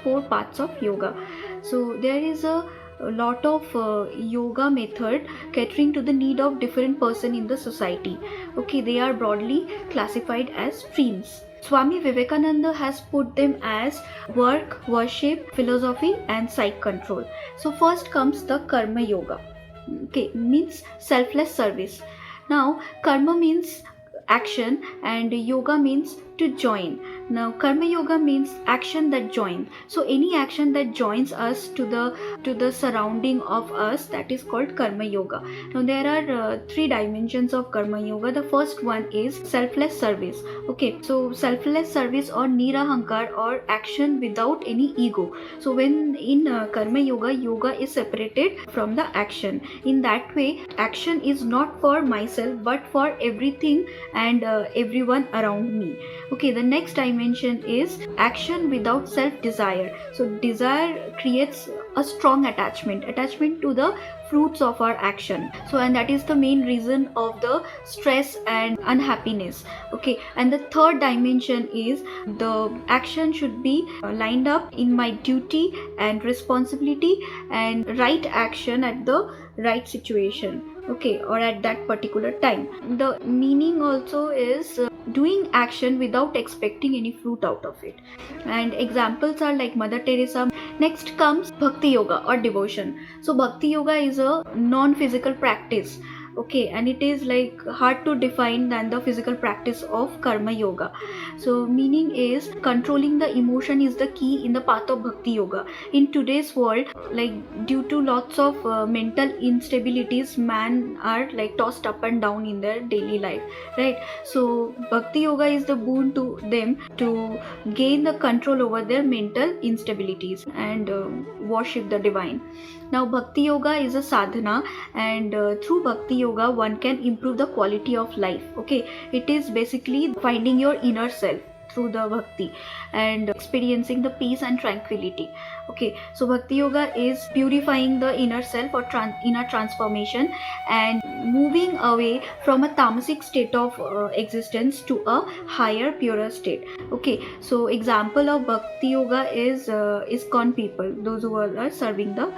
4 parts of yoga. So there is a lot of yoga method catering to the need of different person in the society. Okay, they are broadly classified as streams. Swami Vivekananda has put them as work, worship, philosophy and psych control. So first comes the karma yoga. Okay, means selfless service. Now karma means action and yoga means to join. Now karma yoga means action that joins. So any action that joins us to the surrounding of us, that is called karma yoga. Now there are 3 dimensions of karma yoga. The first one is selfless service. Okay, so selfless service or nirahankar or action without any ego. So when in karma yoga, yoga is separated from the action. In that way, action is not for myself but for everything and everyone around me. Okay, the next dimension is action without self-desire. So desire creates a strong attachment to the fruits of our action. So and that is the main reason of the stress and unhappiness. Okay, and the third dimension is the action should be lined up in my duty and responsibility and right action at the right situation. Okay, or at that particular time. The meaning also is doing action without expecting any fruit out of it. And examples are like Mother Teresa. Next comes Bhakti Yoga or devotion. So Bhakti Yoga is a non-physical practice. Okay, and it is like hard to define than the physical practice of karma yoga. So meaning is controlling the emotion is the key in the path of bhakti yoga. In today's world, like due to lots of mental instabilities, man are like tossed up and down in their daily life, right? So bhakti yoga is the boon to them to gain the control over their mental instabilities and worship the divine. Now bhakti yoga is a sadhana, and through bhakti yoga one can improve the quality of life. Okay, it is basically finding your inner self through the bhakti and experiencing the peace and tranquility. Okay, so bhakti yoga is purifying the inner self or inner transformation and moving away from a tamasic state of existence to a higher purer state. Okay, so example of bhakti yoga is ISKCON people, those who are serving the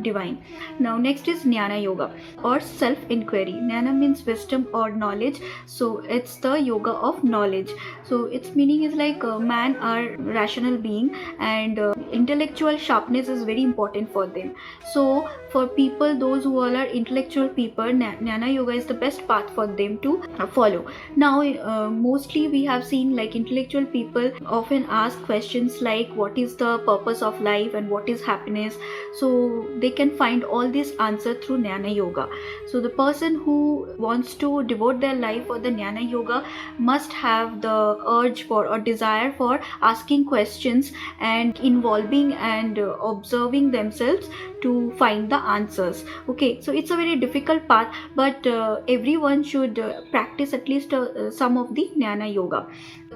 divine. Now next is jnana yoga or self inquiry. Jnana means wisdom or knowledge, so it's the yoga of knowledge. So its meaning is like man are rational being and intellectual sharpness is very important for them. So for people, those who all are intellectual people, jnana yoga is the best path for them to follow. Now mostly we have seen like intellectual people often ask questions like what is the purpose of life and what is happiness. So they can find all these answers through jnana yoga. So the person who wants to devote their life for the jnana yoga must have the urge for or desire for asking questions and involving and observing themselves to find the answers. Okay, so it's a very difficult path, but everyone should practice at least some of the jnana yoga.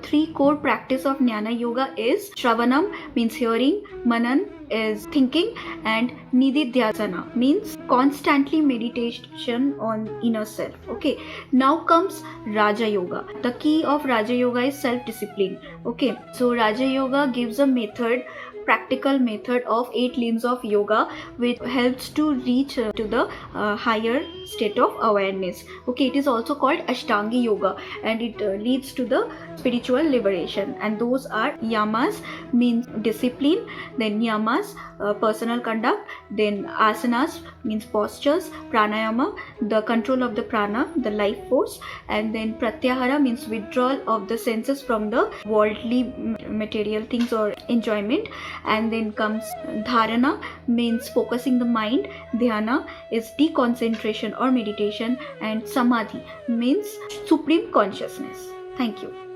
3 core practice of jnana yoga is Shravanam means hearing, Manan is thinking, and Nididhyasana means constantly meditation on inner self. Okay, now comes Raja Yoga. The key of Raja Yoga is self-discipline. Okay, so Raja Yoga gives a practical method of 8 limbs of yoga which helps to reach to the higher state of awareness. Okay, it is also called Ashtangi yoga and it leads to the spiritual liberation, and those are yamas means discipline, then niyamas personal conduct, then asanas means postures, pranayama the control of the prana, the life force, and then pratyahara means withdrawal of the senses from the worldly material things or enjoyment, and then comes dharana means focusing the mind, dhyana is deconcentration or meditation, and samadhi means supreme consciousness. Thank you.